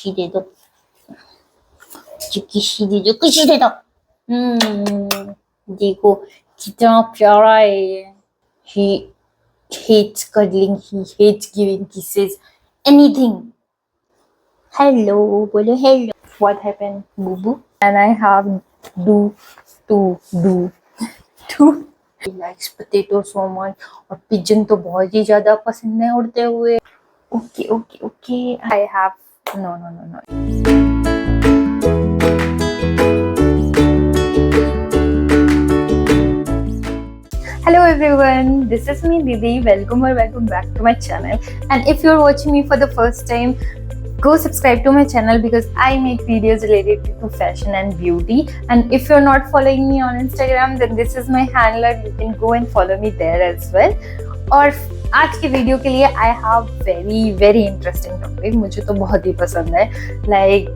किसी दे दो, किसी दे दो, किसी दे दो। देखो कितना प्यारा है ये। He hates cuddling, he hates giving kisses, anything. Hello, bolo hello. What happened, boo boo? And I have do do. He likes potato so much. और pigeon तो बहुत ही ज्यादा पसंद है उड़ते हुए. Okay. I have no. Hello everyone, this is me Didi. Welcome back to my channel. And if you're watching me for the first time, go subscribe to my channel because I make videos related to fashion and beauty. And if you're not following me on Instagram, then this is my handler. You can go and follow me there as well. और आज की video के लिए I have very interesting topic. मुझे तो बहुत ही पसंद है. Like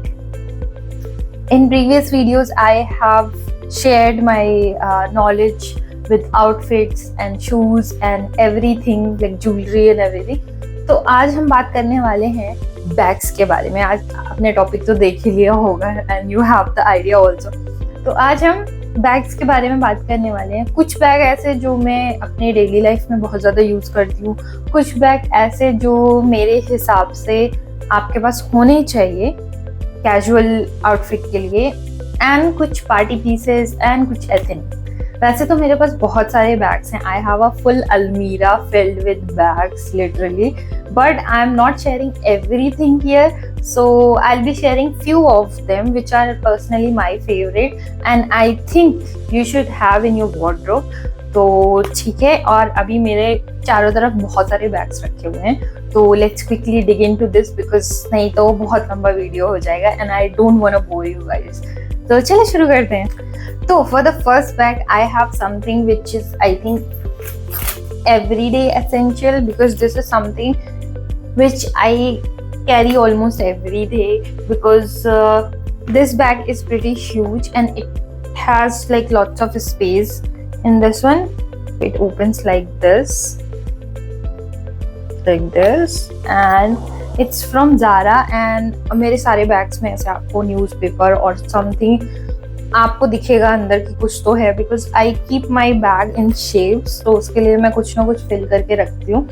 in previous videos, I have shared my knowledge with outfits and shoes and everything, like jewelry and everything. तो आज हम बात करने वाले हैं बैग्स के बारे में. आज अपने टॉपिक तो देख ही लिया होगा and you have the idea also. तो आज हम बैग्स के बारे में बात करने वाले हैं. कुछ बैग ऐसे जो मैं अपने डेली लाइफ में बहुत ज़्यादा यूज़ करती हूँ, कुछ बैग ऐसे जो मेरे हिसाब से आपके पास होने चाहिए कैजुअल आउटफिट के लिए, एंड कुछ पार्टी पीसेस एंड कुछ ऐसे नहीं. वैसे तो मेरे पास बहुत सारे बैग्स हैं. आई हैव अ फुल अलमीरा filled with bags literally, but I am not sharing everything here. So I will be sharing few of them which are personally my favourite and I think you should have in your wardrobe. तो ठीक है, और अभी मेरे चारों तरफ बहुत सारे बैग्स रखे हुए हैं. तो let's quickly dig into this because नहीं तो बहुत लंबा वीडियो हो जाएगा and I don't want to bore you guys. तो चलिए शुरू करते हैं. So for the first bag, I have something which is, I think, everyday essential because this is something which I carry almost every day because this bag is pretty huge and it has like lots of space in this one. It opens like this and it's from Zara. And मेरे सारे bags में ऐसे आपको newspaper और something आपको दिखेगा अंदर की कुछ तो है because I keep my bag in shapes. तो उसके लिए मैं कुछ ना कुछ फिल करके रखती हूँ.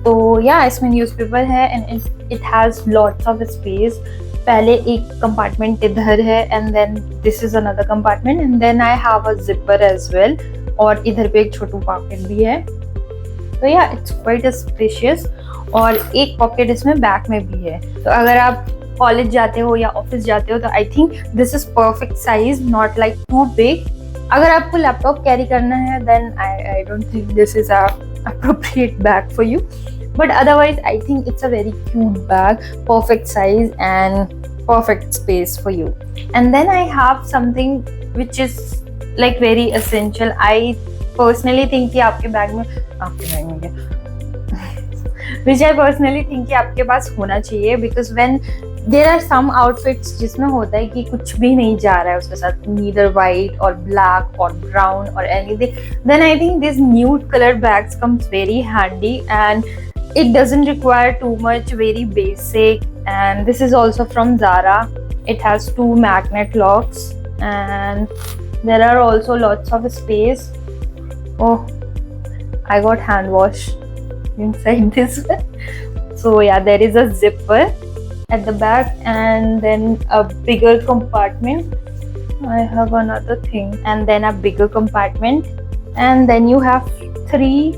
तो या इसमें न्यूज़पेपर है and it has lots of space. पहले एक कंपार्टमेंट इधर है and then this is another compartment and then I have a zipper as well. और इधर पे एक छोटू पॉकेट भी है. तो या इट्स क्वाइट स्पेशियस. और एक पॉकेट इसमें बैक में भी है. तो अगर आप कॉलेज जाते हो या ऑफिस जाते हो तो I think this is perfect size, not like too big. अगर आपको लैपटॉप कैरी करना है then I don't think this is a appropriate bag for you, but otherwise I think it's a very cute bag, perfect size and perfect space for you. And then I have something which is like very essential. I personally think कि आपके bag में which I personally think कि आपके पास होना चाहिए because when there are some outfits जिसमें होता है कि कुछ भी नहीं जा रहा है उसके साथ, neither white or black or brown or anything, then I think these nude colored bags comes very handy and it doesn't require too much, very basic. And this is also from Zara. It has 2 magnet locks and there are also lots of space. Oh, I got hand wash inside this one. So yeah, there is a zipper at the back and then a bigger compartment. I have another thing and then a bigger compartment and then you have 3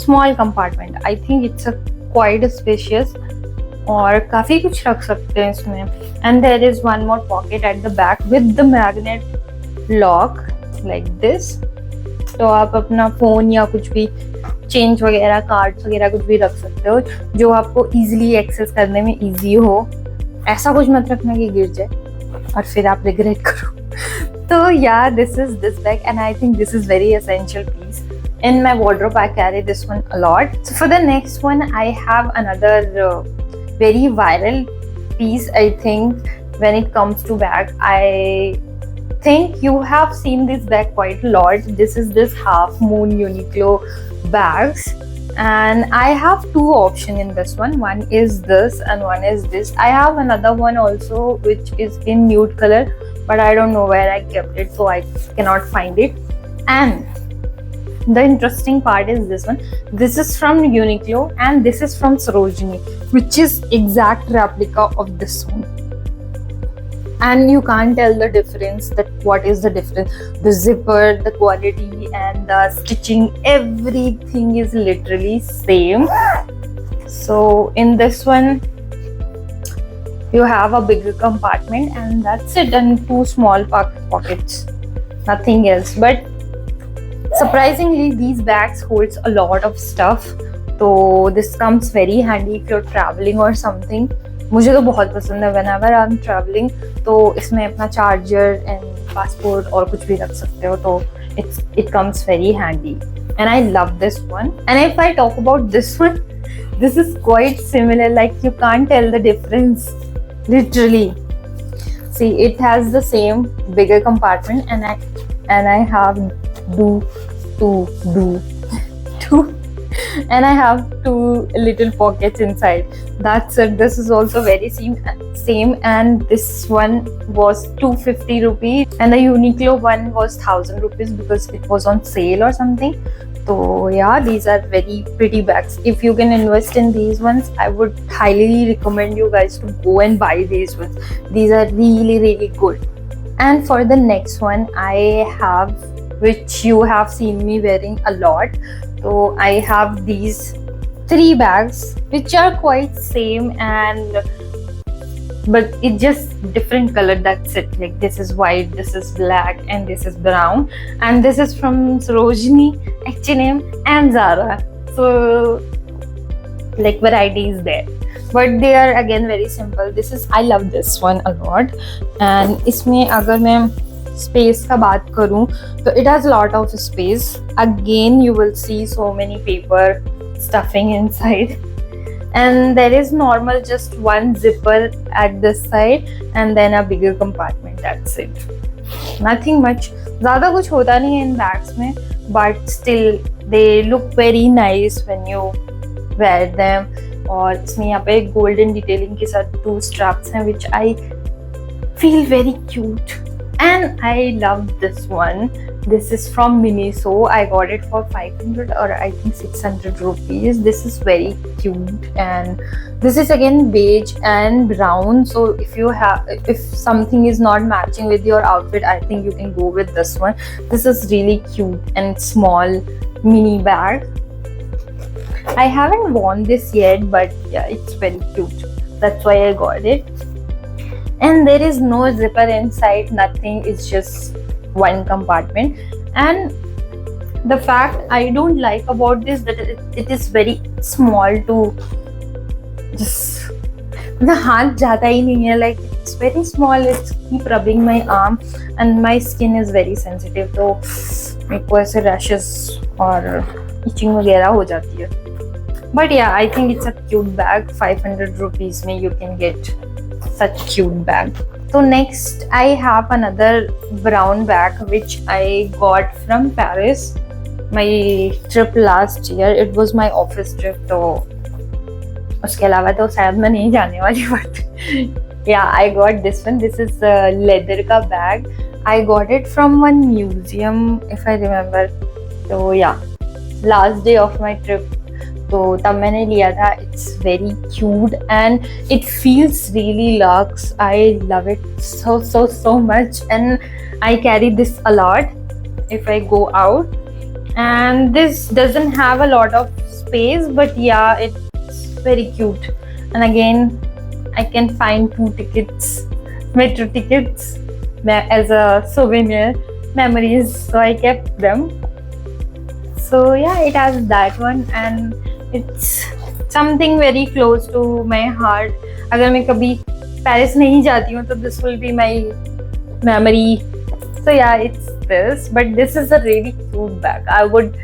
small compartment. I think it's a quite spacious और काफ़ी कुछ रख सकते हैं इसमें. And there is one more pocket at the back with the magnet lock like this. तो आप अपना फ़ोन या कुछ भी चेंज वगैरह, कार्ड्स वगैरह कुछ भी रख सकते हो जो आपको ईजिली एक्सेस करने में ईजी हो. ऐसा कुछ मत रखना कि गिर जाए और फिर आप रिग्रेट करो. तो yeah this is this bag and I think this is very essential piece. In my wardrobe, I carry this one a lot. So for the next one, I have another very viral piece. I think when it comes to bag, I think you have seen this bag quite a lot. This is this Half Moon Uniqlo bags, and I have two options in this one. One is this and one is this. I have another one also which is in nude color, but I don't know where I kept it, so I cannot find it. And the interesting part is this one. This is from Uniqlo and this is from Sarojini, which is exact replica of this one. And you can't tell the difference, that what is the difference. The zipper, the quality and the stitching, everything is literally same. So in this one you have a bigger compartment and that's it, and two small pockets, nothing else. But surprisingly these bags holds a lot of stuff, so this comes very handy if you're traveling or something. मुझे तो बहुत पसंद है. whenever I'm traveling तो इसमें अपना charger and passport और कुछ भी रख सकते हो, तो it comes very handy and I love this one. And if I talk about this one, this is quite similar, like you can't tell the difference literally. See, it has the same bigger compartment and I have two and I have two little pockets inside. That's it. This is also very same, and this one was 250 rupees and the Uniqlo one was 1000 rupees because it was on sale or something. So yeah, these are very pretty bags. If you can invest in these ones, I would highly recommend you guys to go and buy these ones. These are really good. And for the next one I have, which you have seen me wearing a lot, so I have these three bags which are quite same, and but it's just different color, that's it. Like this is white, this is black and this is brown, and this is from Sarojini, H&M and Zara. So like variety is there, but they are again very simple. This is, I love this one a lot. And इसमें अगर मैं space का बात करूँ तो it has a lot of space. Again you will see so many paper stuffing inside, and there is normal just one zipper at this side and then a bigger compartment, that's it. Nothing much, ज़्यादा कुछ होता नहीं है इन bags में, but still they look very nice when you wear them. और इसमें यहाँ पे golden detailing के साथ two straps हैं which I feel very cute. And I love this one. This is from Miniso. I got it for 500 or I think 600 rupees. This is very cute, and this is again beige and brown. So if something is not matching with your outfit, I think you can go with this one. This is really cute and small mini bag. I haven't worn this yet, but yeah, it's very cute. That's why I got it. And there is no zipper inside, nothing. It's just one compartment. And the fact I don't like about this, that it is very small to just the हाथ जाता ही नहीं है. Like it's very small. It's keep rubbing my arm, and my skin is very sensitive. तो मेरे को ऐसे rashes और itching वगैरह हो जाती है. But yeah, I think it's a cute bag. 500 rupees में you can get such cute bag. So next I have another brown bag which I got from Paris. My trip last year, it was my office trip, तो उसके अलावा तो शायद मैं नहीं जाने वाली. But yeah, I got this one. This is a leather का bag. I got it from one museum if I remember. So yeah, last day of my trip, तो तब मैंने लिया था. It's very cute and it feels really luxe. I love it so much, and I carry this a lot if I go out. And this doesn't have a lot of space, but yeah, it's very cute. And again, I can find 2 tickets, metro tickets, as a souvenir memories, so I kept them. So yeah, it has that one, and it's something very close to my heart. अगर मैं कभी Paris नहीं जाती हूँ तो this will be my memory. So yeah, it's this, but this is a really cute bag. I would,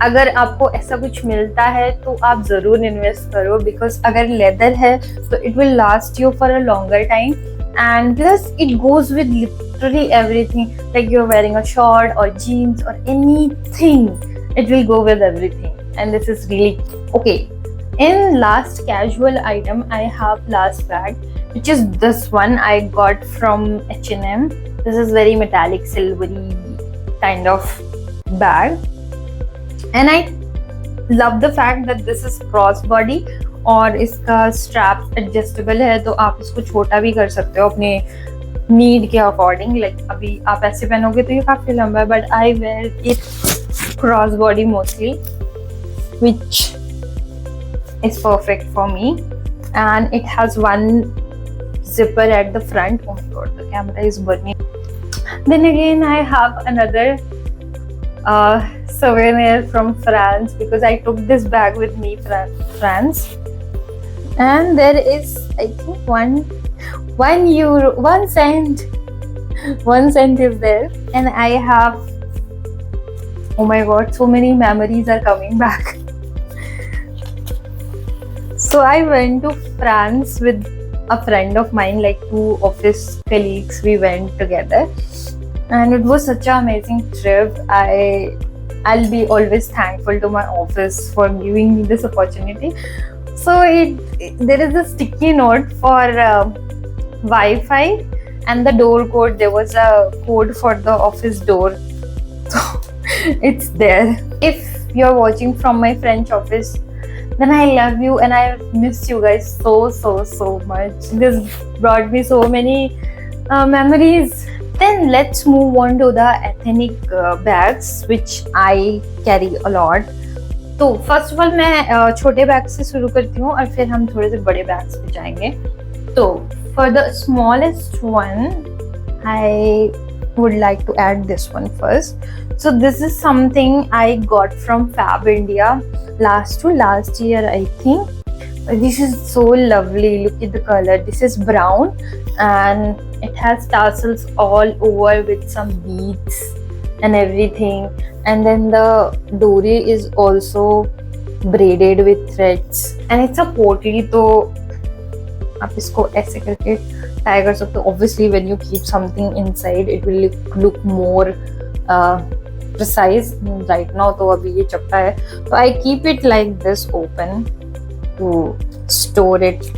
अगर आपको ऐसा कुछ मिलता है तो आप ज़रूर इन्वेस्ट करो, because अगर लेदर है तो it will last you for a longer time, and plus it goes with literally everything. Like you're wearing a short or jeans or anything, it will go with everything. and this is really okay. In last casual item, I have last bag, which is this one I got from H&M. This is very metallic silvery kind of bag, and I love the fact that this is cross body और इसका strap adjustable है, तो आप इसको छोटा भी कर सकते हो अपने नीड के अकॉर्डिंग. लाइक अभी आप ऐसे पहनोगे तो ये काफी लंबा है, but I wear it cross body mostly, which is perfect for me, and it has one zipper at the front. Oh my god, the camera is burning. Then again, I have another souvenir from France, because I took this bag with me from France, and there is, I think, one euro, 1 cent, 1 cent is there, and I have, oh my god, so many memories are coming back. So I went to France with a friend of mine, like 2 office colleagues. We went together, and it was such an amazing trip. I'll be always thankful to my office for giving me this opportunity. So there is a sticky note for Wi-Fi, and the door code. There was a code for the office door, so it's there. If you're watching from my French office, then I love you and I miss you guys so much. This brought me so many memories. Then let's move on to the ethnic bags which I carry a lot. तो first of all मैं छोटे bag से शुरू करती हूँ और फिर हम थोड़े से बड़े बैग्स पे जाएंगे. तो for the smallest one I would like to add this one first. So this is something I got from Fab India last year, I think. This is so lovely. Look at the color. This is brown and it has tassels all over with some beads and everything, and then the dori is also braided with threads, and it's a potli, तो आप इसको ऐसे करके tie कर सकते हो. Obviously when you keep something inside it will look more precise. Right now तो अभी ये चपटा है, तो I keep it like this open to store it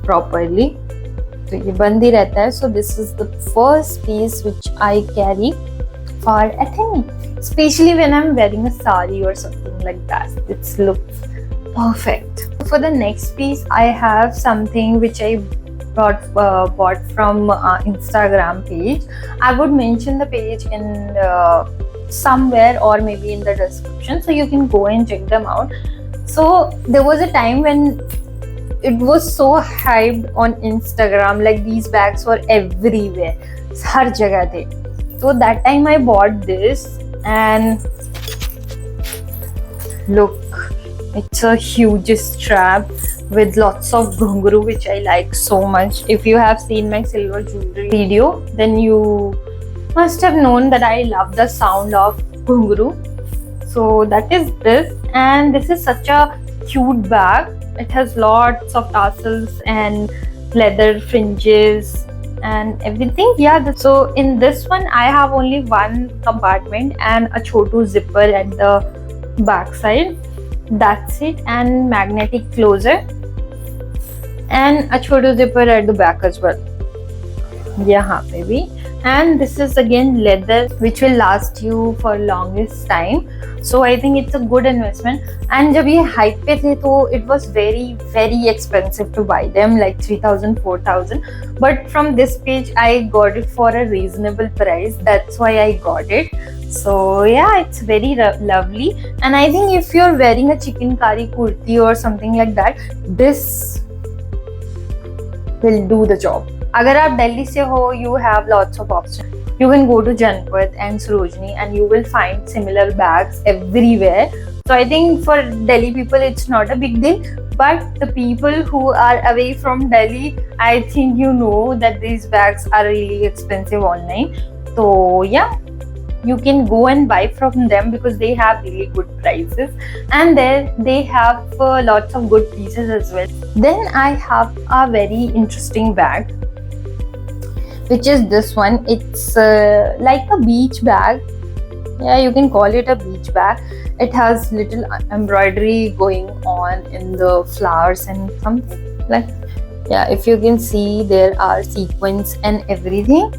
properly. तो ये बंद ही रहता है. So this is the first piece which I carry for ethnic, especially when I'm wearing a sari or something like that. It looks perfect. For the next piece, I have something which I bought from Instagram page. I would mention the page in somewhere or maybe in the description, so you can go and check them out. So there was a time when it was so hyped on Instagram, like these bags were everywhere, हर जगह थे. So that time I bought this, and look, it's a huge strap with lots of ghunguru, which I like so much. If you have seen my silver jewelry video, then you must have known that I love the sound of ghunguru. So that is this, and this is such a cute bag. It has lots of tassels and leather fringes and everything. Yeah, so in this one I have only one compartment and a chotu zipper at the back side. That's it, and magnetic closer and a chotu zipper at the back as well. यहाँ पे भी. And this is again leather, which will last you for longest time. So I think it's a good investment. And जब ये hype पे थे तो it was very expensive to buy them, like 3,000, 4,000. But from this page I got it for a reasonable price. That's why I got it. So yeah, it's very lovely. And I think if you're wearing a chikankari kurti or something like that, this will do the job. अगर आप दिल्ली से हो, you have lots of options. You can go to Janpat and Sarojini and you will find similar bags everywhere. So I think for Delhi people it's not a big deal, but the people who are away from Delhi, I think you know that these bags are really expensive online. So yeah, you can go and buy from them because they have really good prices, and there they have lots of good pieces as well. Then I have a very interesting bag, which is this one. It's like a beach bag. Yeah, you can call it a beach bag. It has little embroidery going on in the flowers and something like, yeah, if you can see, there are sequins and everything,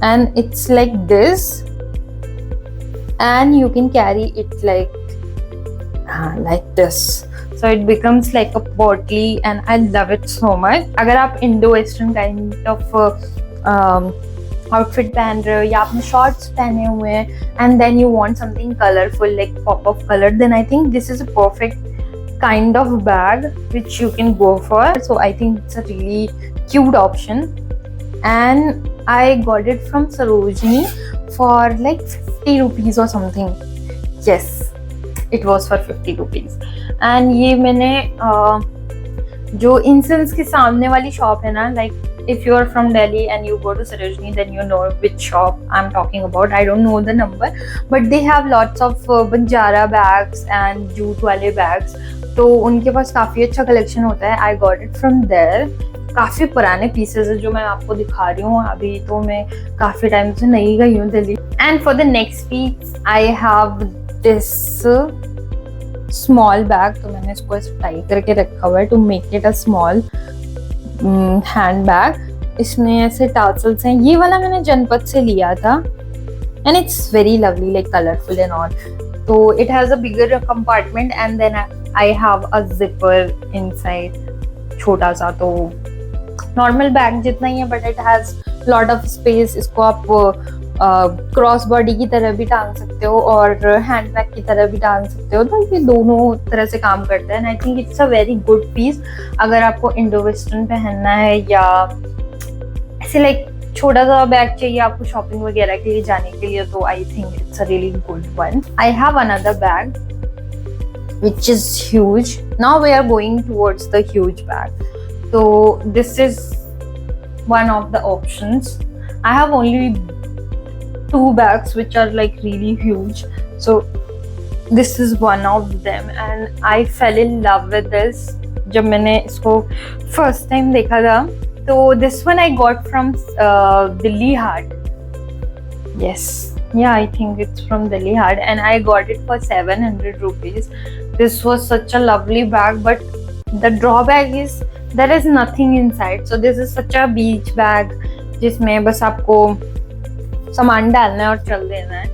and it's like this, and you can carry it like this, so it becomes like a portly, and I love it so much. अगर आप Indo western kind of outfit पहन रहे हो या आपने shorts पहने हुए हैं and then you want something colourful like pop of colour, then I think this is a perfect kind of bag which you can go for. So I think it's a really cute option, and I got it from Sarojini for like 50 rupees or something. Yes, it was for 50 rupees. And ये मैंने जो incense के सामने वाली shop है ना, like if you are from Delhi and you go to Sarojini, then you know which shop I'm talking about. I don't know the number, but they have lots of Banjara bags and jute वाले bags. तो उनके पास काफ़ी अच्छा collection होता है. I got it from there. काफ़ी पुराने pieces है जो मैं आपको दिखा रही हूँ. अभी तो मैं काफ़ी टाइम से नहीं गई हूँ Delhi. And for the next piece, I have this small bag. तो मैंने इसको ऐसे टाई करके रखा हुआ है to make it a small hand bag. इसमें ऐसे टासल्स हैं. ये वाला मैंने जनपद से लिया था and it's very lovely, like colourful and all. तो it has a bigger compartment and then I have a zipper inside, छोटा सा. तो नॉर्मल बैग जितना ही है, but it has lot of space. इसको आप क्रॉस बॉडी की तरह भी टांग सकते हो और हैंड बैग की तरह भी टांग सकते हो. तो ये दोनों तरह से काम करता है and I think it's a very good piece. अगर आपको इंडो वेस्टर्न पहनना है या ऐसे लाइक छोटा सा बैग चाहिए आपको शॉपिंग वगैरह के लिए जाने के लिए, तो I think it's a really good one. I have another bag which is huge. Now we are going towards the huge bag. So this is one of the options. I have only 2 bags which are like really huge. So this is one of them and I fell in love with this. जब मैंने इसको first time देखा था, तो this one I got from Delhi Haat. Yes, yeah, I think it's from Delhi Haat and I got it for 700 rupees. This was such a lovely bag, but the drawback is there is nothing inside. So this is such a beach bag जिसमें बस आपको सामान डालना है और चल देना है.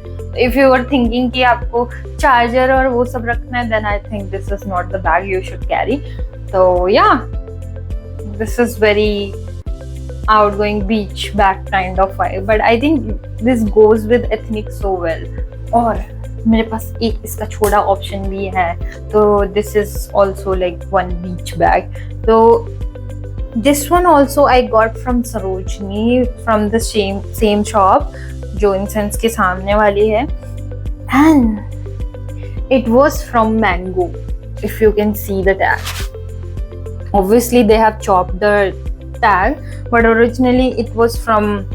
If you were thinking कि आपको चार्जर और वो सब रखना है, then I think this is not the bag you should carry. So yeah, this is very outgoing beach bag kind of vibe, but I think this goes with ethnic so well. और मेरे पास एक इसका छोटा option भी है, तो this is also like one beach bag. So this one also I got from Sarojini, from the same shop जो incense के सामने वाली है, and it was from Mango. If you can see the tag, obviously they have chopped the tag, but originally it was from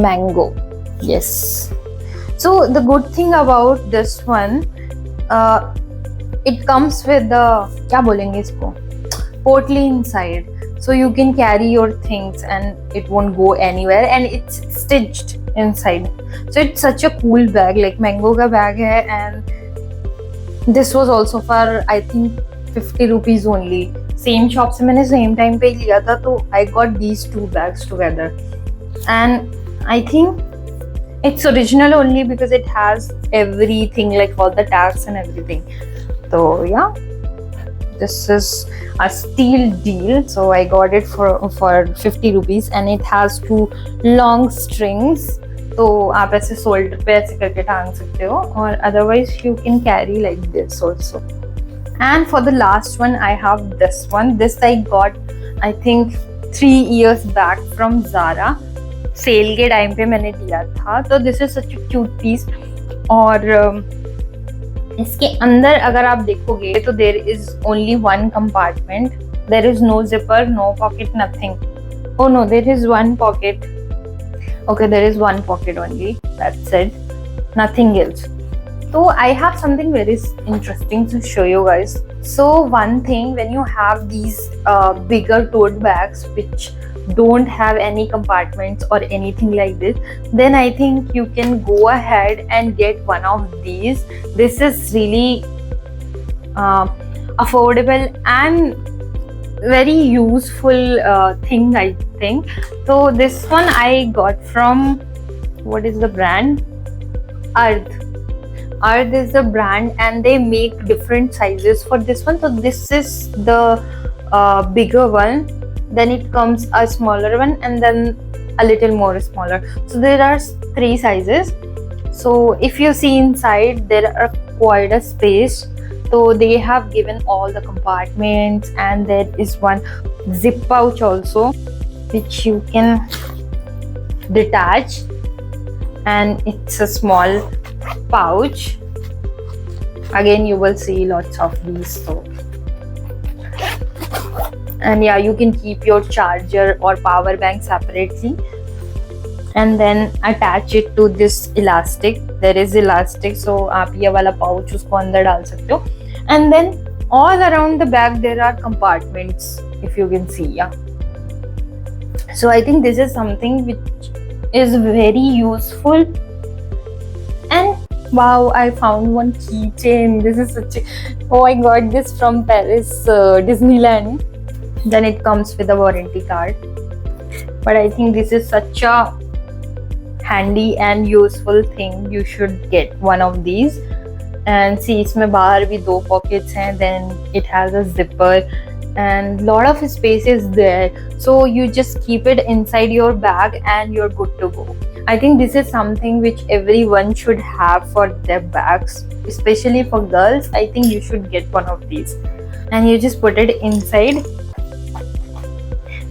Mango. Yes. So the good thing about this one, it comes with the क्या बोलेंगे इसको, portly inside, so you can carry your things and it won't go anywhere, and it's stitched inside. So it's such a cool bag, like Mango का bag है, and this was also for I think 50 rupees only. Same shop से मैंने same time पे लिया था, तो I got these 2 bags together, and I think it's original only because it has everything, like all the tags and everything. So yeah, this is a steal deal. So I got it for 50 rupees and it has 2 long strings. तो आप ऐसे shoulder पे ऐसे करके टांग सकते हो, और otherwise you can carry like this also. And for the last one, I have this one. This I got I think 3 years back from Zara. Sale के टाइम पे मैंने लिया था. तो this is such a cute piece. और इसके अंदर अगर आप देखोगे तो there is only 1 compartment. There is no zipper, no pocket, nothing. Oh no, there is 1 pocket. Okay, there is 1 pocket only. That's it. Nothing else. So I have something very interesting to show you guys. So one thing, when you have these bigger tote bags which don't have any compartments or anything like this, then I think you can go ahead and get one of these. This is really affordable and very useful thing, I think. So this one I got from, what is the brand? Earth is the brand, and they make different sizes for this one. So this is the bigger one, then it comes a smaller one, and then a little more smaller. So there are 3 sizes. So if you see inside, there are quite a space. So they have given all the compartments, and there is one zip pouch also which you can detach, and it's a small pouch. Again, you will see lots of these. So, and yeah, you can keep your charger or power bank separately, and then attach it to this elastic. There is elastic, so आप ये वाला pouch उसको अंदर डाल सकते हो. And then all around the bag there are compartments, if you can see. Yeah, so I think this is something which is very useful. And wow, I found one keychain. This is such a, oh, I got this from Paris Disneyland. Then it comes with a warranty card, but I think this is such a handy and useful thing. You should get one of these. And see, इसमें बाहर भी 2 pockets हैं, then it has a zipper and lot of space is there, so you just keep it inside your bag and you're good to go. I think this is something which everyone should have for their bags, especially for girls. I think you should get one of these, and you just put it inside,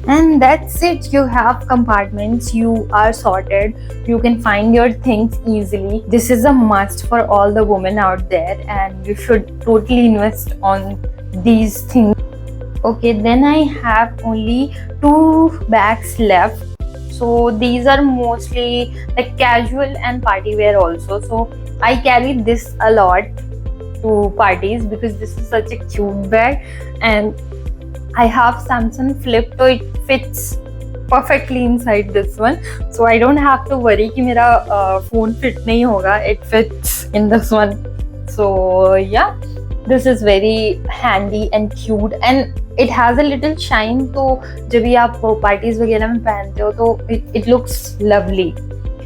and that's it. You have compartments, you are sorted, you can find your things easily. This is a must for all the women out there, and you should totally invest on these things. Okay, then I have only 2 bags left. So these are mostly like casual and party wear also. So I carry this a lot to parties because this is such a cute bag, and I have Samsung Flip, so it fits perfectly inside this one. So I don't have to worry कि मेरा phone fit नहीं होगा. It fits in this one. So yeah, this is very handy and cute, and it has a little shine. तो जब भी आप parties वगैरह में पहनते हो तो it looks lovely.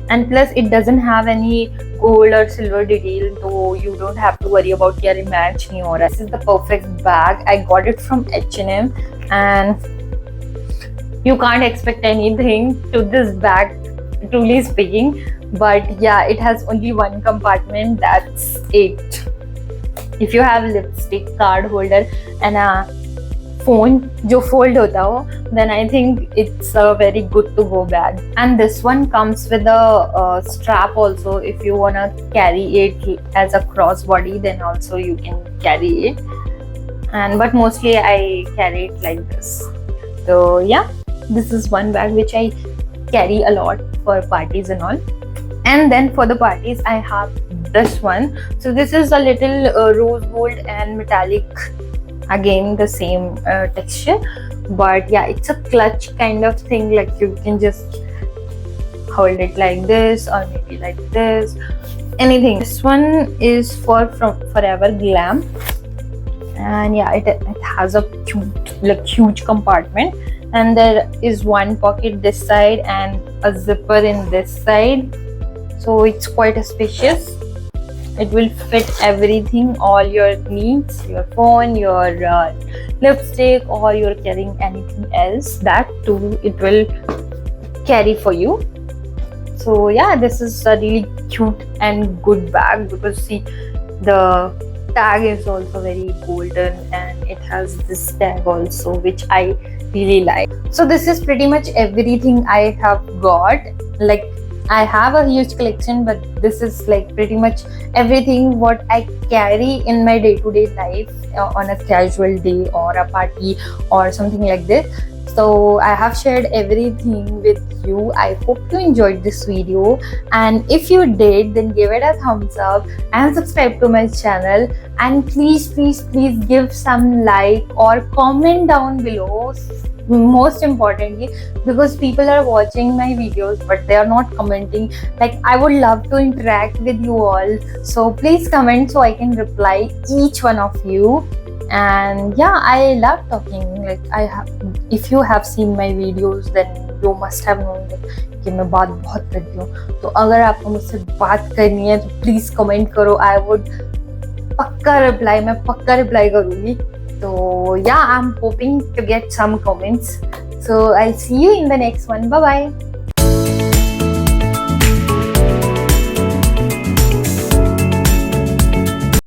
And plus it doesn't have any gold or silver detail, so you don't have to worry about यार match नहीं हो रहा. This is the perfect bag. I got it from H&M, and you can't expect anything to this bag, truly speaking. But yeah, it has only 1 compartment. That's it. If you have lipstick, card holder, and a phone जो fold होता हो, then I think it's a very good to go bag. And this one comes with a strap also. If you wanna carry it as a crossbody, then also you can carry it. But mostly I carry it like this. So yeah, this is one bag which I carry a lot for parties and all. And then for the parties, I have this one. So this is a little rose gold and metallic, again the same texture, but yeah, it's a clutch kind of thing. Like you can just hold it like this or maybe like this, anything. This one is from Forever Glam, and yeah, it has a cute, like huge compartment, and there is 1 pocket this side and a zipper in this side. So it's quite spacious. It will fit everything, all your needs, your phone, your lipstick, or you're carrying anything else, that too it will carry for you. So yeah, this is a really cute and good bag, because see, the tag is also very golden, and it has this tag also, which I really like. So this is pretty much everything I have got. Like, I have a huge collection, but this is like pretty much everything what I carry in my day-to-day life on a casual day or a party or something like this. So I have shared everything with you. I hope you enjoyed this video, and if you did, then give it a thumbs up and subscribe to my channel, and please give some like or comment down below, most importantly, because people are watching my videos but they are not commenting. Like, I would love to interact with you all, so please comment so I can reply each one of you. And yeah, I love talking. Like, if you have seen my videos, then you must have known that कि मैं बात बहुत करती हूँ. तो अगर आपको मुझसे बात करनी है तो प्लीज कमेंट करो. आई वुड मैं पक्का रिप्लाई करूँगी. So yeah, I'm hoping to get some comments. So I'll see you in the next one. Bye bye.